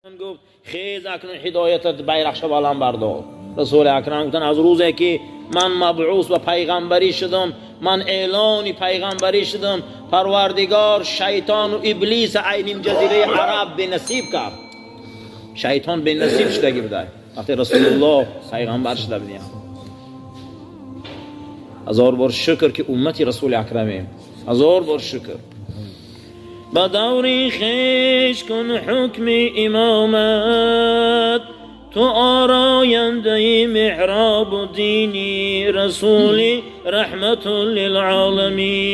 گفت خیز اکنون هدایتت بیرخش بالام بردار. رسول اکرم گفتن از روزی که من مبعوث و پیغمبری شدم، من اعلانی پیغمبری شدم، پروردگار شیطان و ابلیس عین جزیره عرب به نصیب کرد. شیطان به نصیب شدگی بوده وقتی رسول الله پیغمبر شده بودیم. هزار بار شکر که امتی رسول اکرمیم. هزار بار شکر. با دوری خیش کن حکم امامت، تو آراینده محراب و دینی، رسولی رحمت للعالمین.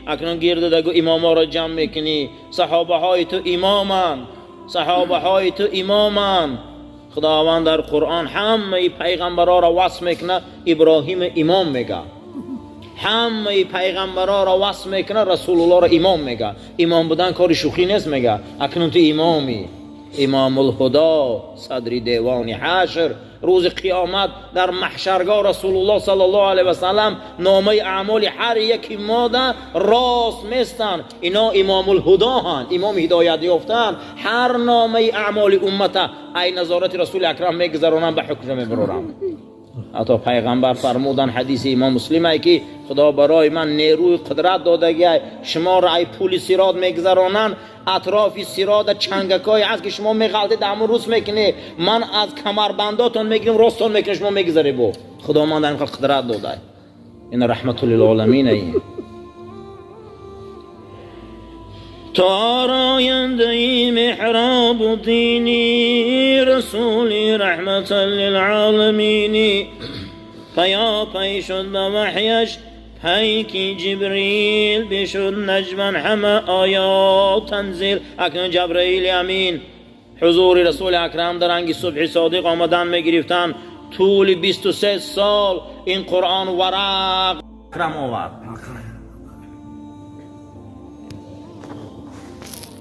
اکنون گرد دگو امام را جمع میکنی. صحابه های تو امامن، صحابه های تو امامن. خداوند در قرآن همه پیغمبرها را وصف میکنه ابراهیم امام میگه، همه پیغمبرها را وصف میکنه رسول الله را امام میگه. امام بودن کار شوخی نیست میگه. اکنون تو امامی، امام الهدا، صدر دیوان حشر. روز قیامت در محشرگاه رسول الله صلی الله علیه و سلم نامه اعمال هر یکی ما در راست میستن. اینا امام الهدا هن، امام هدایت یافتن. هر نامه اعمال امت ای نظارت رسول اکرم میگذرونن، به حکم میبرونن. حتی پیغمبر فرمودن حدیث امام مسلمه که خدا برای من نیروی قدرت دادگی، شما را ای پول سیراد میگذرانن، اطراف سیراد چنگکای از که شما میغلطید همون روز میکنی، من از کمربنداتون میگیرم راستون میکنم شما میگذری. بو خدا من در این قدرت داده. این رحمت للعالمین. این تو آراینده محراب و دینی، رسولی رحمت للعالمین. پیا پی شد به وحیش پیکی جبریل، بشد نجمن همه آیات تنزیل. اکنون جبرئیل امین حضور رسول اکرم در انگی صبح صادق آمدن میگرفتن. طول 23 سال این قرآن ورق اکرم آورد.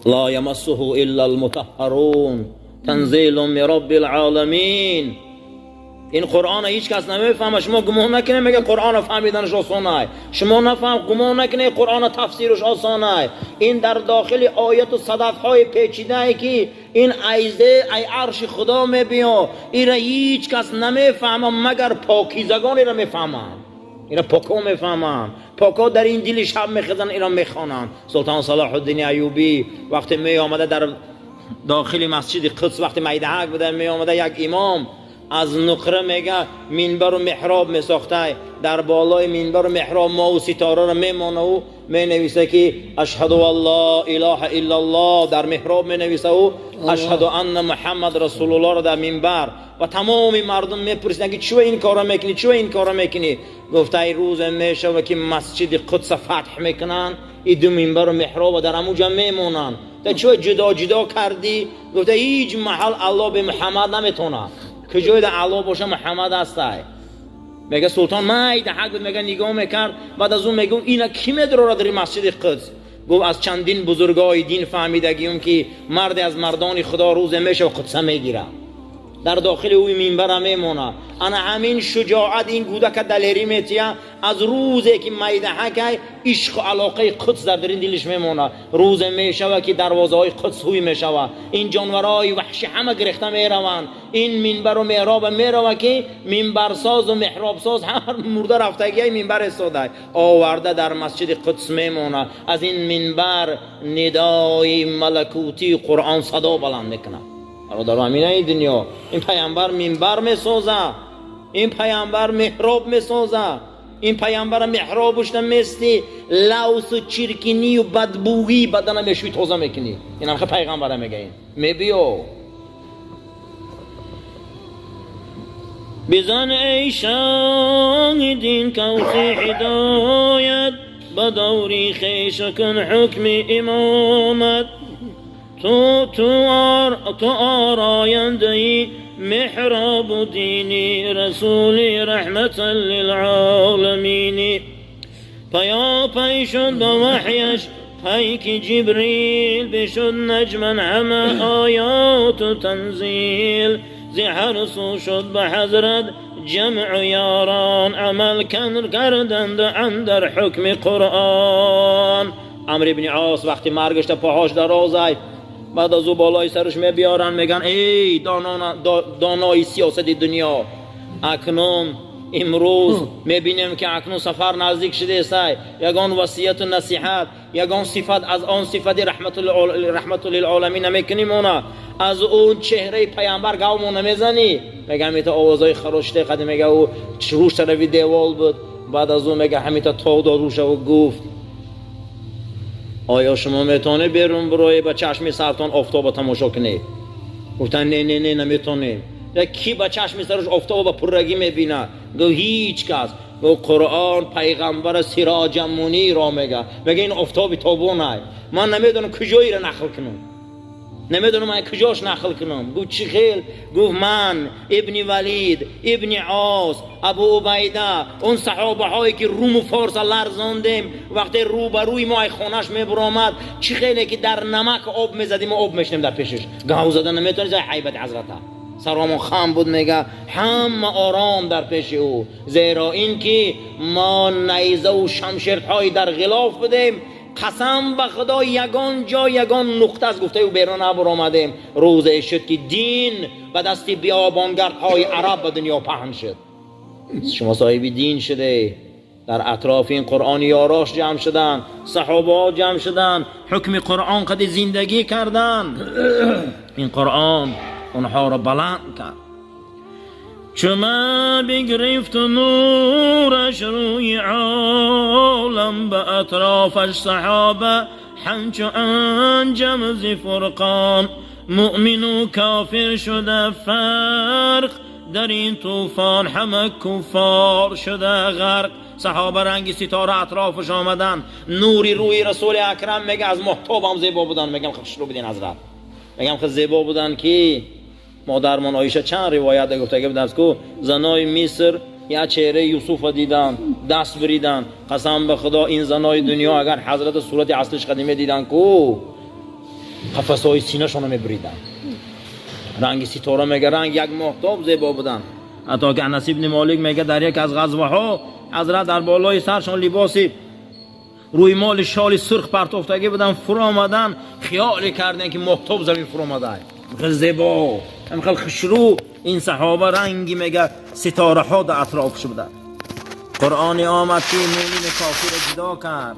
لا یمسه الا المطهرون، تنزیل من رب العالمین. این قرآن هیچ کس نمیفهمه. شما گمان نکنید میگه قرآن فهمیدنش آسانه. شما نفهم گمان نکنید قرآن تفسیرش آسانه. این در داخل آیات و صدفهای پیچیده ای که این ایزه ای عرش خدا میبینه، این هیچ کس نمیفهمه مگر پاکیزگان را میفهمن. اینا پاکا میفهمن. پاکا در این دل شب میخزن، اینا میخوانن. سلطان صلاح الدین ایوبی وقتی می آمده در داخل مسجد قدس، وقتی میدهک بوده، می آمده یک امام از نقره میگه منبر و محراب می ساخته. در بالای منبر و محراب ما و ستاره را میمانه و می نویسه که اشهد ان لا اله الا الله. در محراب می نویسه و اشهد ان محمد رسول الله را در منبر. و تمام مردم میپرسیدن که چرا این کارا میکنی، چرا این کارا میکنی؟ گفته ای روز میشه که مسجد قدس فتح میکنن، این دو منبر و محراب در همونجا میمونن. تا چرا جدا جدا کردی؟ گفته هیچ محل الله به محمد نمیتونه، که جای در الله باشه محمد هسته. میگه سلطان من حق بود. میگه نگاه میکرد، بعد از اون میگه اینا کی میداره در مسجد قدس؟ گفت از چندین بزرگای دین فهمیدگیم که مرد از مردان خدا روز میشه و قدس میگیره، در داخل اوی منبر میمونه. انا همین شجاعت این گوده که دلیری میتیه از روزی که میدهک عشق و علاقه قدس در این دلش میمونه. روز میشوه که دروازه های قدس هوی میشوه، این جانورای وحشی همه گرفته میروند. این منبر و محراب میروه که منبرساز و محرابساز هر مرده رفتگی منبر استاده آورده در مسجد قدس میمونه. از این منبر ندای ملکوتی قرآن صدا بلند میکنه. در همین دنیا این پیامبر منبر میسازه، این پیامبر محراب میسازه. این پیامبر محرابش نمیستی لوس و چرکینی و بدبویی بدن میشوی تازه میکنی. این هم پیغمبر میگه. این میبیو بزن ای شاهدین کوسی هدایت، بدوری خیش کن حکم امامت. تو آراینده محراب و دینی، رسولی رحمت للعالمین. پیا پی شد به وحیش پیک جبریل، بشد نجمن همه آیات و تنزیل. زهر سو شد به حضرت جمع یاران، عمل کردند اندر حکم قرآن. عمرو بن عاص وقتی مرگش تا پاهاش درازه بعد از او بالای سرش میبیارن میگن ای دانای سیاست دنیا، اکنون امروز میبینیم که اکنون سفر نزدیک شده است، یگان وصیت و نصیحت، یگان صفت از آن صفت رحمت للعالمین نمیکنیم، اونا از اون چهره پیامبر گاو نمیزنی. میگه همیتا آوازای خروشته قدیم، میگه او روش طرفی دیوال بود، بعد از اون میگه همیتا تا داد روش و گفت آیا شما میتونه بیرون برای با چشم سرتان آفتاب تماشا کنی؟ گفتن نه نه نه نمیتونیم. کی با چشم سرش آفتاب با پررگی میبینه؟ گو هیچ کس. گو قرآن پیغمبر سراج منیر را میگه این آفتاب تابونه. من نمیدونم کجایی را نقل کنم، نمیدونم من کجاش نقل کنم. گفت چی خیل؟ گفت من ابن ولید، ابن عاص، ابو عبیده، اون صحابه هایی که روم و فارس لرزاندیم، وقتی روبروی ما خونش میبرامد چی خیلی که در نمک آب میزدیم و آب میشنیم در پیشش. گاو زدن نمیتونی زای حیبت حضرته. سرامون خم بود، میگه همه آرام در پیش او، زیرا این که ما نیزه و شمشیرهای در غلاف بدیم، قسم به خدا یگان جا یگان نقطه از گفته او بیرون نبر آمدیم. روزه شد که دین به دستی بیابانگردهای عرب به دنیا پهن شد. شما صاحبی دین شده، در اطراف این قرآن یاراش جمع شدن، صحابه ها جمع شدن، حکم قرآن قد زندگی کردن. این قرآن اونها را بلند کرد. چما بگرفت نورش روی عالم، به اطرافش صحابه همچو انجم ز فرقان. مؤمن و کافر شده فرق، در این طوفان همه کفار شده غرق. صحابه رنگی ستاره اطرافش آمدن، نوری روی رسول اکرم. میگه از محتاب هم زیبا بودن. میگم خب شروع بدین حضرت. میگم خب زیبا بودن که مادرمان عایشه چند روایت گفته که درس کو زنای مصر یا چهره یوسف دیدن، دست بریدن. قسم به خدا این زنای دنیا اگر حضرت صورت اصلش قدیمه دیدن کو قفسای سینه شون میبریدن. رنگ ستاره میگه رنگ یک ماهتاب زیبا بودن. حتی که انس بن مالک میگه در یک از غزوه ها حضرت در بالای سرشون لباسی روی مال شال سرخ پرتافتگی بودن، فرو آمدن، خیال کردن که ماهتاب زمین فرو آمده. خیلی زیبا، خیلی خوشرو. این صحابه رنگی میگه ستاره ها در اطرافش بوده. قرآن آمد که مومن کافر جدا کرد.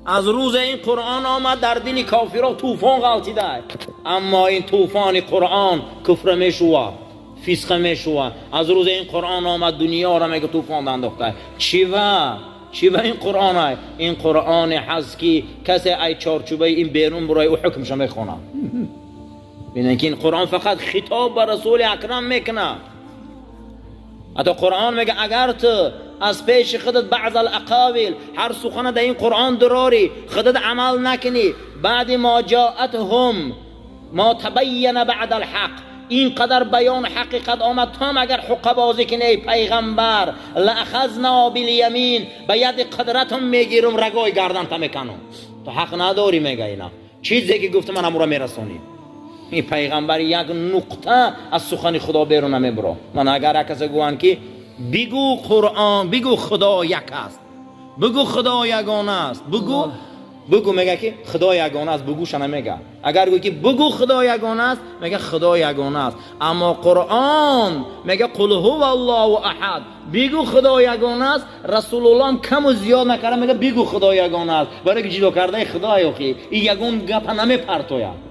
از روز این قرآن آمد در دل کافرها طوفان غلطیده، اما این طوفان قرآن کفر میشوه، فسق میشوه. از روز این قرآن آمد دنیا را میگه طوفان انداخته. چی و این قرآن های؟ این قرآن هست که کسی ای چارچوبه این بیرون برای او حکمش میخونه. ببینید که این قرآن فقط خطاب به رسول اکرم میکنه. حتی قرآن میگه اگر تو از پیش خودت بعض الاقاویل هر سخن در این قرآن دراری خودت عمل نکنی، بعد ما جاءتهم ما تبین بعد الحق، این قدر بیان حقیقت آمد تا اگر حق بازی کنی پیغمبر، لأخذنا بالیمین، به ید قدرتم میگیرم رگای گردن تا میکنم. تو حق نداری میگه اینا چیزی که گفت من امورا میرسونی. این پیغمبر یک نقطه از سخن خدا بیرون نمیبره. من اگر کسی گوان که بگو قرآن، بگو خدا یک است، بگو خدا یگانه است، بگو میگه که خدا یگانه است، بگوش نمیگه. اگر گوی که بگو خدا یگانه است میگه خدا یگانه است. اما قرآن میگه قل هو الله احد، بگو خدا یگانه است. رسول الله هم کم و زیاد نکرده میگه بگو خدا یگانه است، برای که جدا کرده خدا یوخی این یگون گپ نمیپرتوید.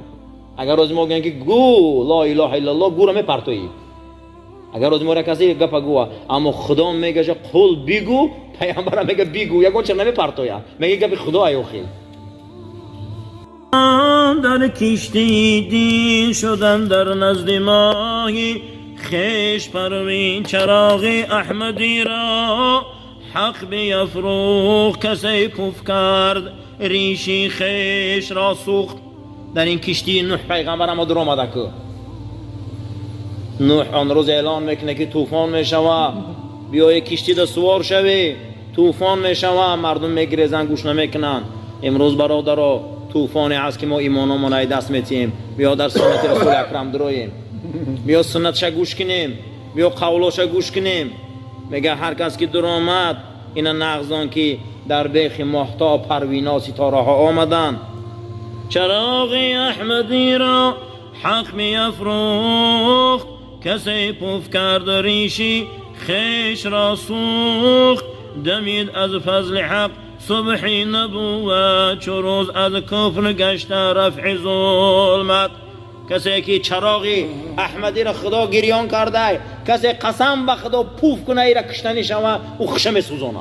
اگر روز ما گن که گو لا اله الا الله گو را میپرتوید، اگر روز ما را کسی گپ گوه، اما خدا میگه قل بگو، پیامبر میگه بگو، یگون چرا نمیپرتوید، میگه گپ خدا یوخی. در کشتی دین شدن در نزد ماهی، خیش پروین چراغ احمدی را، حق بیفروخ کسی پف کرد ریشی خیش را سوخت. در این کشتی نوح پیغمبر هم در آمده که نوح آن روز اعلان میکنه که طوفان میشوه، بیای کشتی در سوار شوی، طوفان میشوه. مردم میگریزن گوش نمیکنن. امروز برادرها طوفانی هست که ما ایمانمون ای دست میتیم. بیا در سنت رسول اکرم درویم، بیا سنتش گوش کنیم، بیا قولاش گوش کنیم. میگه هر کس که در آمد اینا نغزان که در بیخ ماهتاب پروینا ستاره ها آمدن، چراغ احمدی را حق می‌افروخت، کسی پف کرد ریشی خیش را سوخت. دمید از فضل حق صبحی نبوت، چو روز از کفر گشت رفع ظلمت. کسی که چراغی احمدی را خدا گریان کرده، کسی قسم به خدا پوف کنه ای را کشتنی شوه او خشم سوزانه،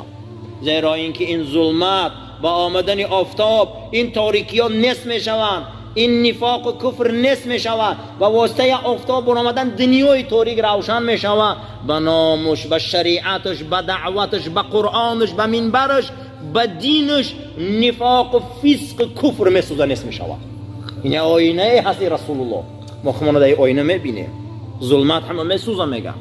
زیرا اینکه این ظلمت با آمدن آفتاب این تاریکی ها نصف می شوند، این نفاق و کفر نصف می شود، و واسطه آفتاب بر آمدن دنیای تاریک روشن می شود. به نامش، به شریعتش، به دعوتش، به قرآنش، به منبرش، به دینش نفاق و فسق و کفر می سوزه، نصف می شود. این آینه هستی رسول الله، ما خمانه در آینه می بینیم ظلمت همه می سوزه. میگه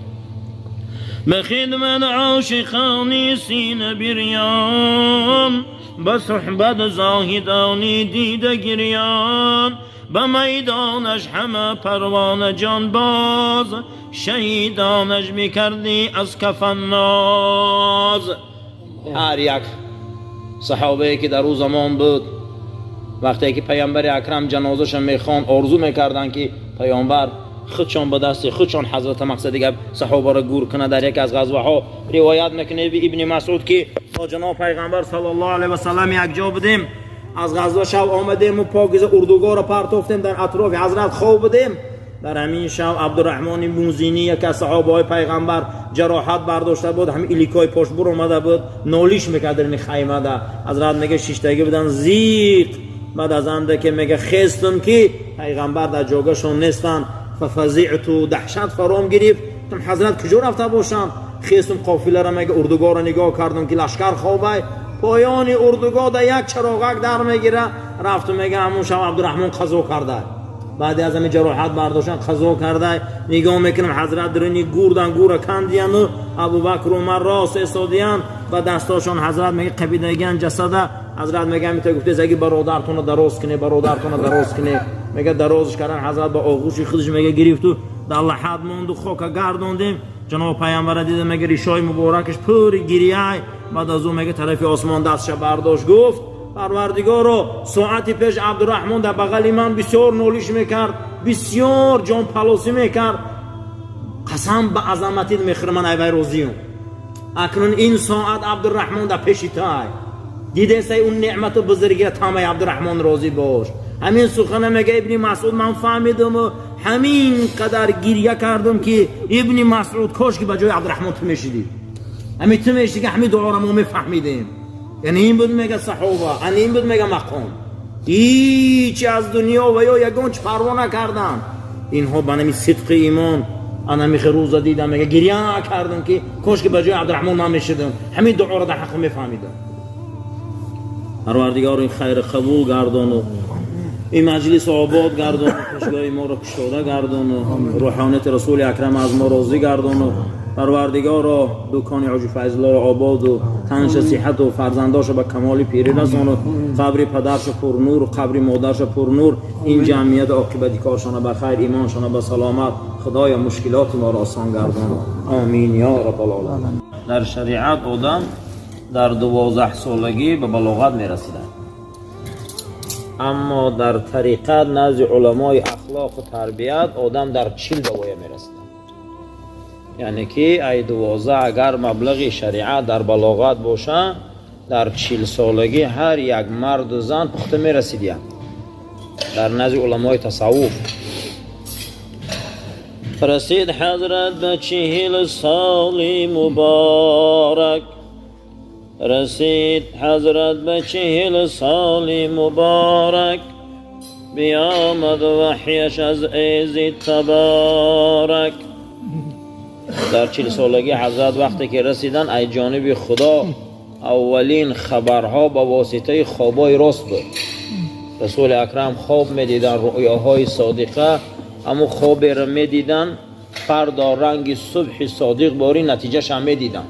به خدمت عاشقانی سینه بریان، به صحبت زاهدانی دیده گریان. به میدانش همه پروانه جان باز، شهیدانش میکردی از کفن ناز. هر یک صحابه که در او زمان بود، وقتی که پیامبر اکرم جنازش میخوان، آرزو میکردن که پیامبر خودشان به دست خودشان حضرت مقصد دیگه صحابه را گور کنه. در یک از غزوه ها روایت میکنه ابن مسعود که با جناب پیغمبر صلی الله علیه و سلم یک جا بودیم، از غزوه شب آمدیم و پاکیزه اردوگاه را پرتافتیم، در اطراف حضرت خواب بودیم. در همین شب عبدالرحمن موزینی یک از صحابه های پیغمبر جراحت برداشته بود، همین الیکای پشت بر اومده بود، نالیش میکرد در خیمه ده. حضرت میگه شیشتگی بودن زیق، بعد از انده که میگه خستم که پیغمبر در جاگهشون نیستن، ففزعت و دهشت فرام گرفت، حضرت کجا رفته باشن؟ خستم قافله را میگه اردوگاه را نگاه کردم که لشکر خوابه، پایان اردوگاه در یک چراغک در میگیره. رفت میگه همون شب عبدالرحمن قضا کرده، بعد از همین جراحت برداشتن قضا کرده. نگاه میکنم حضرت درنی گوردن گور کندیان و ابوبکر و عمر راست استادیان و دستاشون. حضرت میگه قبیدگان جسده. حضرت میگه میتونه گفته زگی برادرتون رو دراز کنه، برادرتون رو دراز کنه. میگه درازش کردن. حضرت با آغوش خودش میگه گرفت و در لحد موند و خاک گردوندیم. جناب پیامبر دیدم میگه ریشای مبارکش پر گریه. بعد از اون میگه طرف آسمان دستش برداشت، گفت پروردگارا ساعتی پیش عبدالرحمن در بغل من بسیار نالیش میکرد، بسیار جان پلوسی میکرد، قسم به عظمتت میخورم من ای روزیم، اکنون این ساعت عبدالرحمن در پیش تای دیده سی اون نعمت و بزرگی تمام عبدالرحمن راضی باش. همین سخنه میگه ابن مسعود من فهمیدم و همین قدر گریه کردم که ابن مسعود کاش که بجای عبدالرحمن تو میشیدی، همین تو میشیدی که همین دعا را ما میفهمیدیم. یعنی این بود میگه صحابه، یعنی این بود میگه مقام، هیچ از دنیا و یا یگانچ پروا نکردن. اینها به نمی صدق ایمان انا میخه روزا دیدم میگه گریه کردم که کاش که بجای عبدالرحمن من میشیدم، همین دعا را در حق میفهمیدم. پروردگار این خیر قبول گردان و این مجلس آباد گردان و پیشگاه ما را کشاده گردان و روحانیت رسول اکرم از ما راضی گردان و پروردگار را دکان حاجی فیض الله را آباد و تنش صحت و فرزنداش به کمال پیری رسان و قبر پدرش پر نور و قبر مادرش پر نور. این جمعیت عاقبت کارشان به خیر، ایمانشان به سلامت. خدایا مشکلات ما را آسان گردان. آمین یا رب العالمین. در شریعت آدم در 12 سالگی به بلاغت میرسیده، اما در طریقت نزد علمای اخلاق و تربیت آدم در 40 به ویه میرسیده. یعنی که ای 12 اگر مبلغ شریعت در بلاغت باشه، در 40 سالگی هر یک مرد و زن پخته میرسیدیم در نزد علمای تصوف. رسید حضرت به 40 سالی مبارک، رسید حضرت به 40 سالی مبارک، بیامد وحیش از ایزی تبارک. در 40 سالگی حضرت وقتی که رسیدن ای جانب خدا اولین خبرها با واسطه خوابای راست بود. رسول اکرم خواب میدیدن، رؤیاهای صادقه، اما خواب را میدیدن فردا رنگ صبح صادق باری، نتیجه شم میدیدن.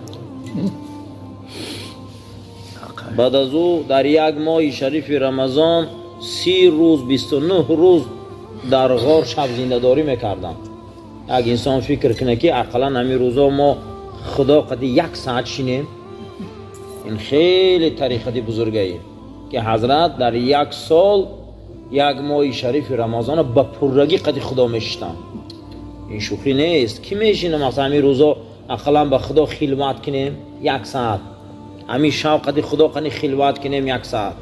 بعد از او در یک ماه شریف رمضان 30 روز 29 روز در غار شب زنده‌داری میکردن. اگه انسان فکر کنه که اقلا همین روزا ما خدا قدی 1 ساعت شینیم، این خیلی طریقت بزرگیه که حضرت در 1 سال یک ماه شریف رمضان با پررگی قد خدا میشتم. این شوخی نیست. کی میشینه مثلا همین روزا اقلا با خدا خلوت کنیم 1 ساعت، همین شب قد خدا قنی خلوت کنیم 1 ساعت.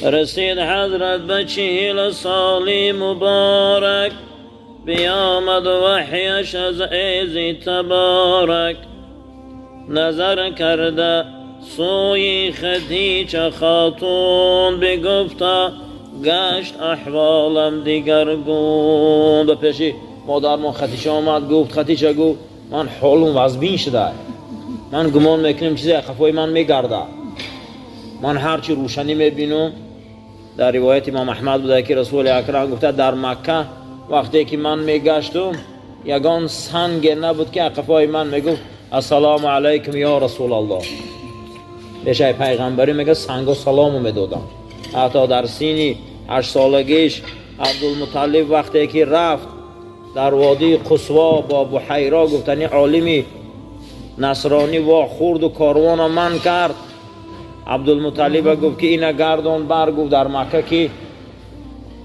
رسید حضرت به 40 سالی مبارک، بیامد وحیش از ایزی تبارک. نظر کرده سوی خدیجه خاتون، بگفتا گشت احوالم دیگرگون. به پیشی مادرمان خدیجه آمد گفت خدیجه گفت من حالم وزبین شده، من گمان میکنم چیزی خفای من میگرده، من هرچی روشنی میبینم. در روایت امام احمد بوده که رسول اکرم گفته در مکه وقتی که من میگشتم یگان سنگ نبود که قفای من میگفت السلام علیکم یا رسول الله. بشه پیغمبری میگه سنگا سلامو میدادم. حتی در سینی 8 سالگیش عبدالمطلب وقتی که رفت در وادی قصوا با بحیرا گفتنی عالمی نصرانی وا خورد و کاروان من کرد. عبدالمطلب گفت که اینا گردان بر، گفت در مکه که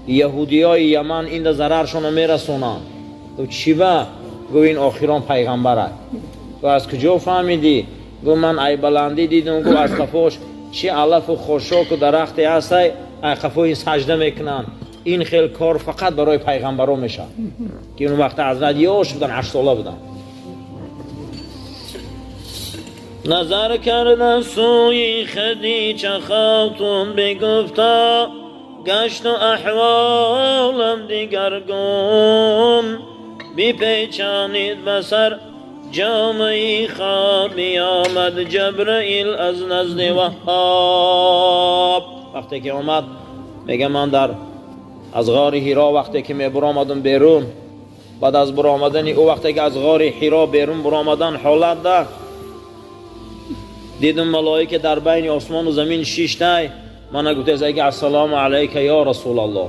یهودی های یمن این ضررشون میرسونن. گفت چی با؟ گفت این آخران پیغمبره. گفت از کجا فهمیدی؟ گفت من ای بلندی دیدم. گفت از قفاش چی علف و خوشاک و درختی هست ای قفا این سجده میکنن. این خیلی کار فقط برای پیغمبران میشه که اون وقت حضرت یاش بودن 8 ساله بودن. نظر کرده سوی خدیجه خاتون، بگفتا گشت و احوالم دیگرگون. بیپیچانید بسر جامعی خوابی، آمد جبرائیل از نزد وهاب. وقتی که آمد میگه من از غار حرا وقتی که می برآمدم بیرون، بعد از برآمدن او وقتی که از غار حرا بیرون برآمدن حالت ده دیدم ملائکه در بین آسمان و زمین 6 تای. من گفت که السلام علیک یا رسول الله.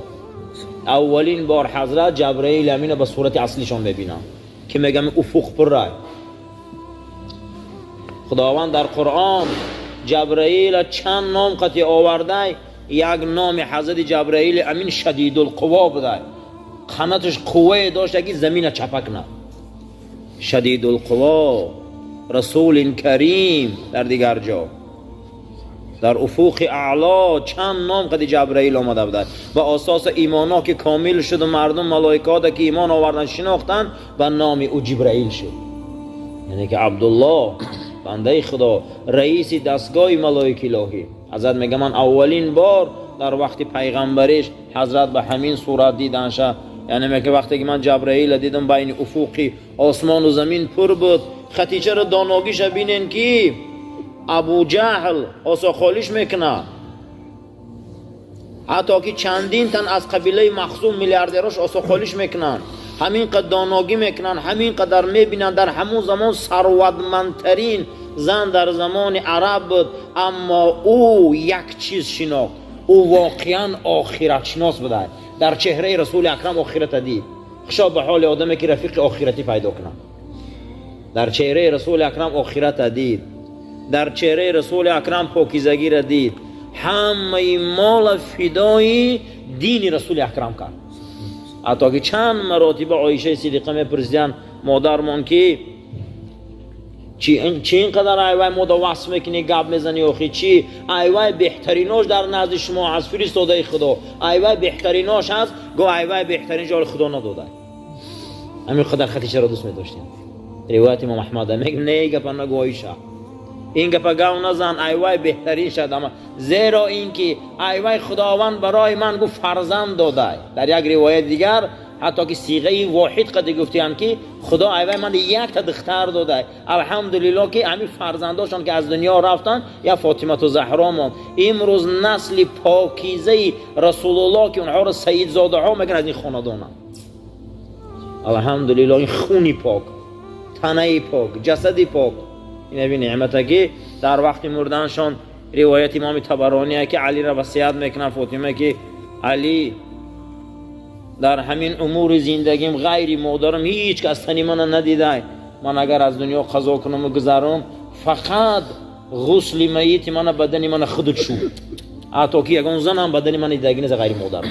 اولین بار حضرت جبرائیل امین به صورت اصلیشان ببینم که میگم افق پر رای. خداوند در قرآن جبرائیل چند نام قطعی آورده. یک نام حضرت جبرائیل امین شدید القوا بوده، قناتش قوه داشت که زمین چپک نه. شدید القوا، رسول کریم. در دیگر جا در افق اعلا چند نام قد جبرائیل آمده بوده. و اساس ایمانا که کامل شد و مردم ملائکات که ایمان آوردن شناختن و نام او جبرائیل شد. یعنی که عبدالله بنده خدا رئیس دستگاه ملائکه الهی. حضرت میگه من اولین بار در وقت پیغمبریش حضرت به همین صورت دیدنشه. یعنی میگه وقتی که من جبرائیل دیدم بین افقی آسمان و زمین پر بود. خدیجه رو داناگیش بینین که ابو جهل آسا خالیش میکنه، حتی که چندین تن از قبیله مخزوم میلیاردراش آسا خالیش میکنن. همین قدر داناگی میکنن، همین قدر میبینن. در همون زمان ثروتمندترین زن در زمان عرب بود، اما او یک چیز شناخت، او واقعا آخرت شناس بوده. در چهره رسول اکرم آخرت دید. خشا به حال آدمی که رفیق آخرتی پیدا کنه. در چهره رسول اکرم آخرت دید، در چهره رسول اکرم پاکیزگی را دید. همه مال فدای دین رسول اکرم کرد. حتی که چند مراتب عایشه صدیقه میپرسیدن مادرمان که چی اینقدر ایوای مادا وصف میکنی گپ میزنی آخی چی؟ ایوای بهتریناش در نزد شما از فرستاده خدا، ایوای بهتریناش هست. گو ایوای بهترین جال خدا نداده. همین قدر خدیجه را دوست میداشتیم. روایت امام احمد میگه نه گپ نگو عایشه، این گپ گاو نزن، ایوای بهترین شد. اما زیرا اینکه ایوای خداوند برای من گفت فرزند داده. در یک روایت دیگر حتی که صیغه واحد قد گفتیم که خدا ایوای من یک تا دختر داده. الحمدلله که همین فرزنداشون که از دنیا رفتن یا فاطمه و زهرا مون امروز نسل پاکیزه رسول الله که اونها رو سید زاده ها میگن از این خاندانن. الحمدلله این خونی پاک، تنه پاک، جسدی پاک. این این نعمته که در وقت مردنشان روایت امام طبرانی که علی را وصیت میکنن فاطمه که علی در همین امور زندگیم غیر مادرم هیچ کس تنی من ندیده. من اگر از دنیا قضا کنم و گذرم فقط غسل میت من بدن من خودت شو. حتی که یگان زن هم بدن من دیدگی نیست غیر مادر.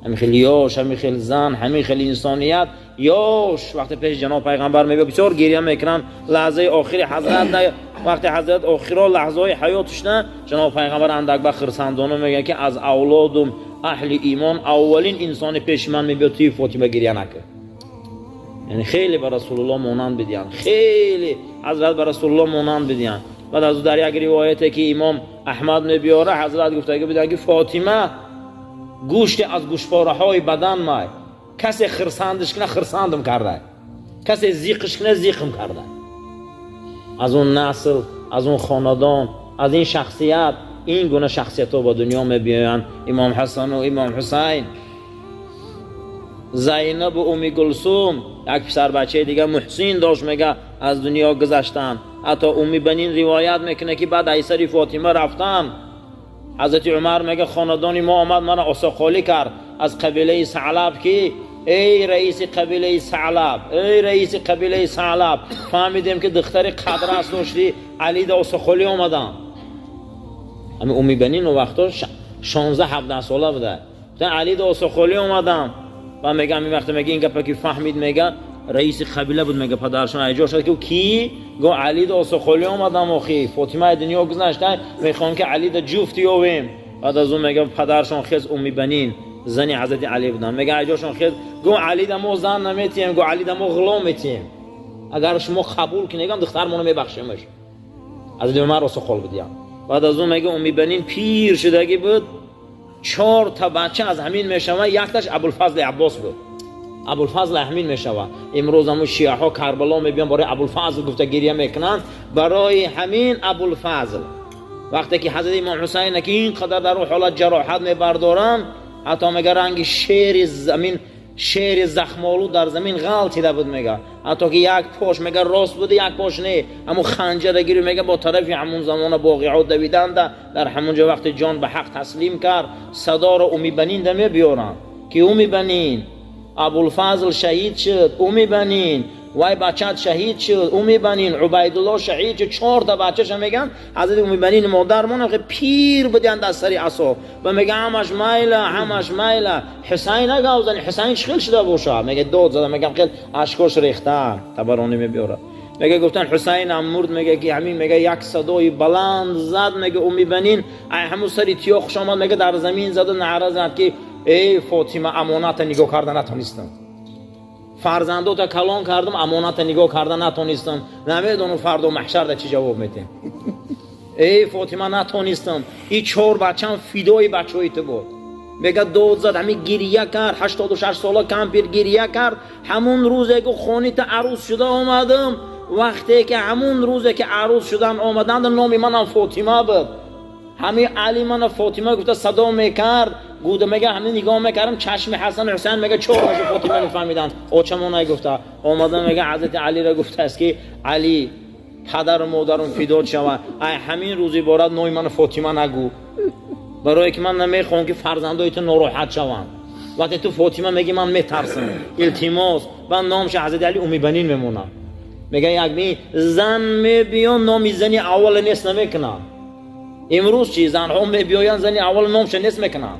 همین خیلی یاش، همین خیلی زن، همین خیلی انسانیت. یاش وقتی پیش جناب پیغمبر میگه بسیار گریه میکنن لحظه آخری حضرت، وقتی حضرت آخرا لحظه های حیاتش نه، جناب پیغمبر اندک با خرسندانه میگه که از اولادم اهل ایمان اولین انسان پیش من میبید توی فاطمه گریه نکرد. یعنی خیلی بر رسول الله مانند بدیان، خیلی حضرت بر رسول الله مانند بدیان. بعد از در یک روایتی که امام احمد میبیاره حضرت گفته که بدن که فاطمه گوشت از گوشتپاره های بدن مای، کسی خرسندش کنه خرسندم کرده، کسی زیقش کنه زیقم کرده. از اون نسل، از اون خاندان، از این شخصیت، این گونه شخصیت ها با دنیا میبیان. امام حسن و امام حسین، زینب و امی گلثوم، یک پسر بچه دیگه محسن داشت میگه از دنیا گذشتن. حتی امی بنین روایت میکنه که بعد ایسر فاطمه رفتن، حضرت عمر میگه خاندانی ما آمد من عصاخالی کرد از قبیله ثعلب که ای رئیس قبیله ثعلب، ای رئیس قبیله ثعلب، فهمیدیم که دختر قدرس داشتی علی دا عصاخالی آمدن. همین امی بنین و وقتا 16-17 ساله بوده، علی دا عصاخالی آمدن. و میگم این وقت میگه این گپا که فهمید میگه رئیس قبیله بود، میگه پدرشون ایجا شد که کی گو علی دا عصاخالی آمدم اخی فاطمه دنیا گذشته میخوام که علی دا جفتی اویم. بعد از اون میگه پدرشون خیز امی بنین زنی حضرت علی بودن، میگه ایجاشون خیز گو علی دا ما زن نمیتیم، گو علی دا ما غلام میتیم، اگر شما قبول کنید دخترمونو میبخشیمش. حضرت عمر عصاخال بودیم. بعد از اون میگه امی بنین پیر شدگی بود، 4 تا بچه از همین میشوه، یک تاش ابوالفضل عباس بود. ابوالفضل همین میشوه. امروز هم شیعه ها کربلا میبینن برای ابوالفضل گفته گریه میکنن، برای همین ابوالفضل. وقتی که حضرت امام حسین که اینقدر در اون حالت جراحت میبردارن، حتی میگه رنگ شیر زمین، شیر زخمالو در زمین غلطیده بود، میگه حتی که یک پاش میگه راست بوده یک پاش نه، اما خنجر گیری میگه با طرف همون زمان واقعات دویدند. در همونجا وقتی جان به حق تسلیم کرد، صدا رو امی بنین دمه بیارن که امی بنین ابوالفضل شهید شد، امی بنین وای بچت شهید شد، امی بنین عبیدالله شهید شد. 4 تا بچه‌ش میگن حضرت امی بنین مادرمون که پیر بودند از سری عصا و میگه همش مایله حسین نگاوزن، حسین شخیل شده باشه، میگه داد زدن، میگم خیلی اشکاش ریخته تبرانی میبیاره. میگه گفتن حسین هم مرد، میگه که همین میگه یک صدای بلند زد، میگه امی بنین همون سری تیاه خوش آمد، میگه در زمین زد و نعره زد که ای فاطمه امانت نگاه کردن نتونستم، فرزندات کلان کردم امانت نگاه کردن نتونستم، نمیدونم فردا محشر ده چی جواب میده. ای فاطمه نتونستم. این 4 بچه‌م فدای بچه‌های تو بود. میگه داد زد، همین گریه کرد، 86 ساله کمپیر گریه کرد. همون روزی که خونه تا عروس شده آمدم، وقتی که همون روزی که عروس شدن آمدند نام منم فاطمه بود. همین علی من فاطمه گفته صدا میکرد، گوده میگه همین نگاه میکردم چشم حسن حسین میگه 4 فاطمه میفهمیدن. او چمون نگفته آمدن میگه حضرت علی را گفته است که علی پدر و مادرم فدات شوه، همین روزی بارد نام من فاطمه نگو، برای که من نمیخوام که فرزندایت ناراحت شوند. وقتی تو فاطمه میگی من میترسم، التماس و نامش حضرت علی امی بنین میمونه. میگه یک زن میبیان نام زنی اول نیست نمیکنن. امروز چی زن ها میبیان زنی اول نامش نیست میکنن،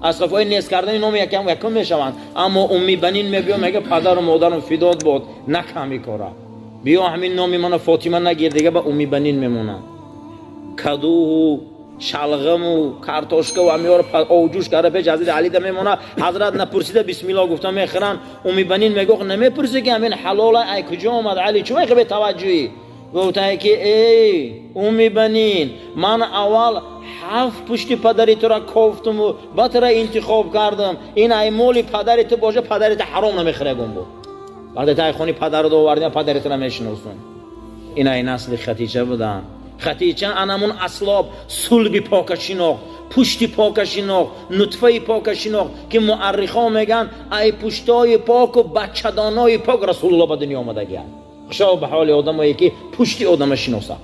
از صفای نیست کردن نام یکم میشوند. اما امی بنین میبیان میگه پدر و مادرم فدات بود نکمی کاره، بیا همین نامی من فاطمه نگیر دیگه با امی بنین میمونه. کدو و شلغم و کارتوشکا و امیار اوجوش کرده پیش حضرت علی ده میمونه. حضرت نپرسیده بسم الله گفتم میخرن. امی بنین میگه نمیپرسی که همین حلال ای کجا آمد علی، چون میخوای به توجهی گفته که ای امی بنین من اول 7 پشتی پدری تو را کفتم و با تو را انتخاب کردم، این ای مولی پدری تو باشه پدری تو حرام نمیخره گم بود. وقتی تای خونی پدر رو آوردن پدری تو را میشناسون. این ای نسل خدیجه بودن. خدیجه انمون اصلاب صلب پاکشیناق، پشتی پاکشیناق، نطفه پاکشیناق که مورخا میگن ای پشتای پاک و بچه‌دانای پاک رسول الله به دنیا آمدگی. خوشا به حال آدمایی که پشتی آدم شناسه،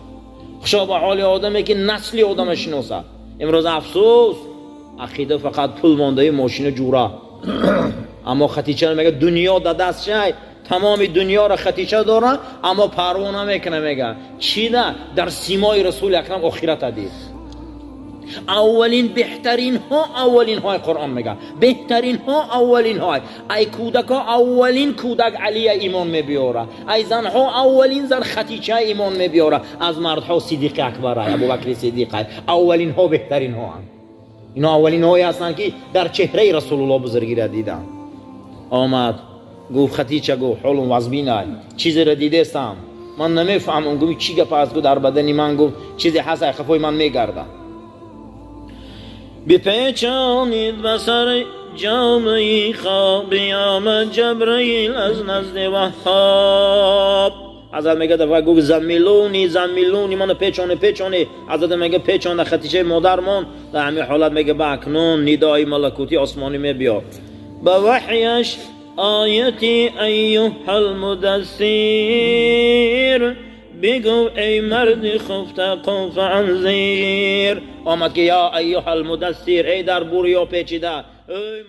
خوشا به حال آدمی که نسلی آدم شناسه. امروز افسوس عقیده فقط پول مانده ماشین جوره. اما خدیجه میگه دنیا در دست شای، تمام دنیا را خدیجه داره اما پروا نمیکنه. میگه چی ده در سیمای رسول اکرم آخرت دید. اولین بهترین ها اولین های قرآن میگه، بهترین ها اولین های. ای کودک ها اولین کودک علی ایمان میبیاره، ای زن ها اولین زن خدیجه ایمان میبیاره، از مرد ها صدیق اکبر ابوبکر صدیق. اولین ها بهترین ها هم. اینا اولین هایی هستن که در چهره رسول الله بزرگی را دیدن. آمد گفت خدیجه گفت حلم وزبینای چیزی را دیده استم من نمیفهمم. گفت چی گپ است؟ گفت در بدنی من گفت چیزی هست خفای من میگرده. بپیچانید بسر جامعی خواب آمد جبرئیل از نزد وهاب. حضرت میگه دفعه گفت زمیلونی منو پیچانه. حضرت میگه پیچانه خدیجه مادرمان. در همین حالت میگه با اکنون ندای ملکوتی آسمانی میبیا با وحیش آیتی ایها المدثر بگو ای مرد خفته قوف انذیر. آمد که یا ایها المدثر ای در بوریا پیچیده ای